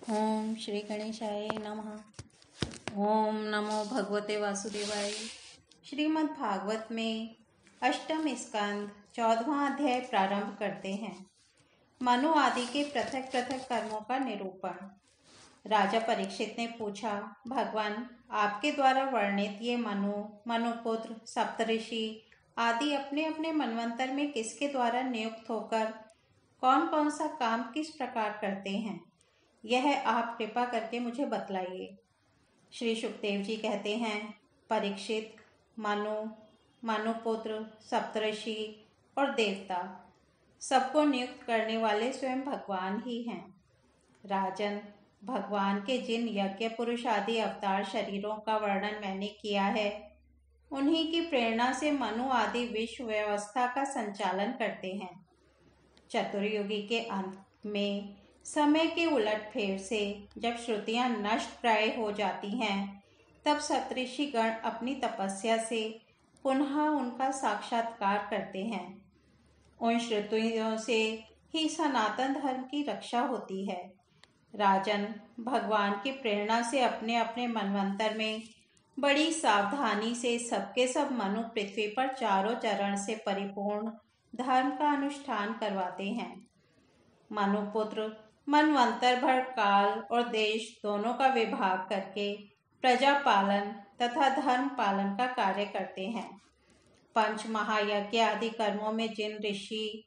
ओम श्री गणेशाय नमः। ओम नमो भगवते वासुदेवाय। श्रीमद् भागवत में अष्टम स्कंद 14वां अध्याय प्रारंभ करते हैं। मनु आदि के पृथक पृथक कर्मों का निरूपण। राजा परीक्षित ने पूछा, भगवान, आपके द्वारा वर्णित ये मनुपुत्र, सप्तऋषि आदि अपने अपने मनवंतर में किसके द्वारा नियुक्त होकर कौन कौन सा काम किस प्रकार करते हैं, यह आप कृपा करके मुझे बतलाइए। श्री सुखदेव जी कहते हैं, परीक्षित, मनुपुत्र, सप्तऋषि और देवता सबको नियुक्त करने वाले स्वयं भगवान ही हैं। राजन, भगवान के जिन यज्ञ पुरुष आदि अवतार शरीरों का वर्णन मैंने किया है, उन्हीं की प्रेरणा से मनु आदि विश्व व्यवस्था का संचालन करते हैं। चतुर्युगी के अंत में समय के उलटफेर से जब श्रुतियां नष्ट प्राय हो जाती हैं, तब सप्तऋषि गण अपनी तपस्या से पुनः उनका साक्षात्कार करते हैं। उन श्रुतियों से ही सनातन धर्म की रक्षा होती है। राजन, भगवान की प्रेरणा से अपने अपने मनवंतर में बड़ी सावधानी से सबके सब मनु पृथ्वी पर चारों चरण से परिपूर्ण धर्म का अनुष्ठान करवाते हैं। मनुपुत्र मनवंतर भर काल और देश दोनों का विभाग करके प्रजा पालन तथा धर्म पालन का कार्य करते हैं। पंच महायज्ञ आदि कर्मों में जिन ऋषि,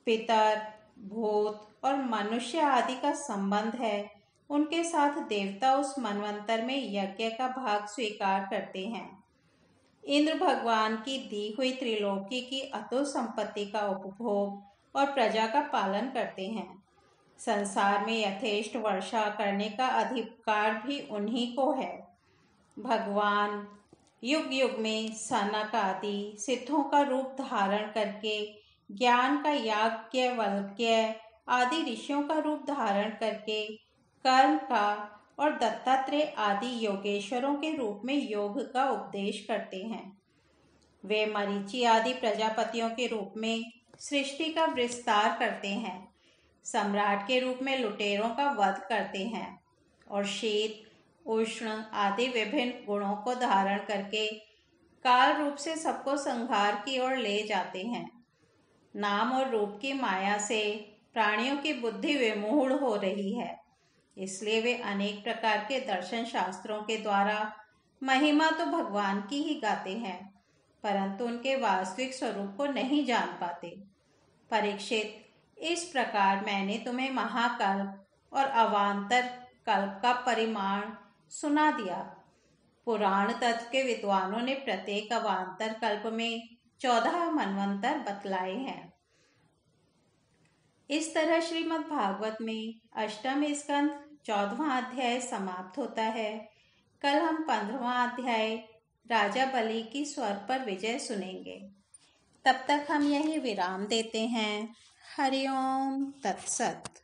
पितर, भूत और मनुष्य आदि का संबंध है, उनके साथ देवता उस मनवंतर में यज्ञ का भाग स्वीकार करते हैं। इंद्र भगवान की दी हुई त्रिलोकी की अतुल संपत्ति का उपभोग और प्रजा का पालन करते हैं। संसार में यथेष्ट वर्षा करने का अधिकार भी उन्हीं को है। भगवान युग युग में सनक आदि सिद्धों का रूप धारण करके, ज्ञान का याज्ञवल्क्य आदि ऋषियों का रूप धारण करके, कर्म का और दत्तात्रेय आदि योगेश्वरों के रूप में योग का उपदेश करते हैं। वे मरीचि आदि प्रजापतियों के रूप में सृष्टि का विस्तार करते हैं, सम्राट के रूप में लुटेरों का वध करते हैं और शीत, उष्ण आदि विभिन्न गुणों को धारण करके काल रूप से सबको संहार की ओर ले जाते हैं। नाम और रूप की माया से प्राणियों की बुद्धि विमूढ़ हो रही है, इसलिए वे अनेक प्रकार के दर्शन शास्त्रों के द्वारा महिमा तो भगवान की ही गाते हैं, परंतु उनके वास्तविक स्वरूप को नहीं जान पाते। परीक्षित, इस प्रकार मैंने तुम्हें महाकल्प और अवान्तर कल्प का परिमाण सुना दिया। पुराण तत्व के विद्वानों ने प्रत्येक अवान्तर कल्प में 14 मनवंतर बतलाए हैं। इस तरह श्रीमद् भागवत में अष्टम स्कंद 14वां अध्याय समाप्त होता है। कल हम 15वां अध्याय राजा बलि की स्वर्ग पर विजय सुनेंगे। तब तक हम यही विराम देते हैं। हरि ओम तत्सत।